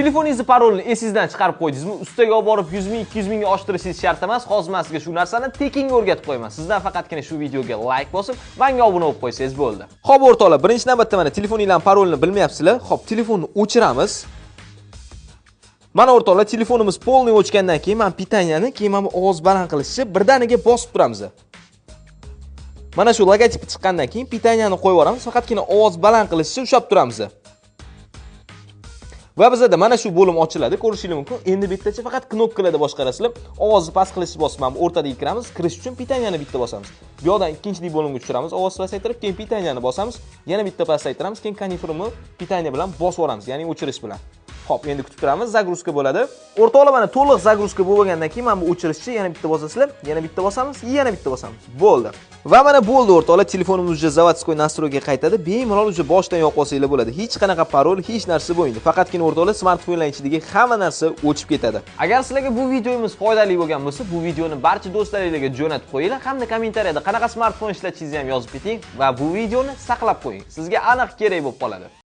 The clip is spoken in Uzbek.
Telefoningizni parolini esingizdan chiqarib qo'ydingizmi? Ustaga olib borib 100 ming, 200 mingga oshtirishingiz shart emas. Hozir men sizga shu narsani tekinga o'rgatib qo'yaman. Sizdan faqatgina shu videoga like bosib, menga obuna bo'lib qo'ysangiz bo'ldi. Xo'p, o'rtoqlar, birinchi navbatda mana telefoningizning parolini bilmayapsizlar. Xo'p, telefonni o'chiramiz. Mana o'rtoqlar, telefonimiz polniy o'chgandan keyin men pitanyani, keyin mana ovoz baland qilishni birdaniga bosib turamiz. Mana shu logotipi chiqqandan keyin pitanyani qo'yib yuboramiz. Faqatgina ovoz baland qilishni ushlab turamiz. Va bizda mana shu bo'lim ochiladi, ko'rishingiz mumkin. Endi bittacha faqat knopkalarda boshqarasizlar. Ovozni past qilishni bosib, mana o'rtadagi kiramiz. Kirish uchun pitanyani bitta bosamiz. Bu yoqdan ikkinchi bo'limga tushiramiz. Ovoz pasaytirib, keyin pitanyani bosamiz. Yana bitta pasaytiramiz, keyin kaniferni pitanya bilan bosib yuboramiz, ya'ni o'chirish bilan. Xo'p, endi kutib turamiz, zagruska bo'ladi. O'rtoqlar, mana to'liq zagruska bo'lgandan keyin mana bu o'chirishni yana bitta bosasizlar, yana bitta bosamiz, yana bitta bosamiz. Bo'ldi. Va mana bo'ldi o'rtoqlar, telefonimiz уже заводской настройga qaytadi. Bemalol уже boshdan yoqib olsanglar bo'ladi. Hech qanaqa parol, hech narsa bo'lmaydi. Faqatgina o'rtoqlar smartfonlar ichidagi hamma narsa o'chib ketadi. Agar sizlarga bu videomiz foydali bo'lgan bo'lsa, bu videoni barcha do'stlaringizga jo'natib qo'yinglar, hamda kommentariyada qanaqa smartfon ishlatishingizni ham yozib keting va bu videoni saqlab qo'ying. Sizga aniq kerak bo'lib qoladi.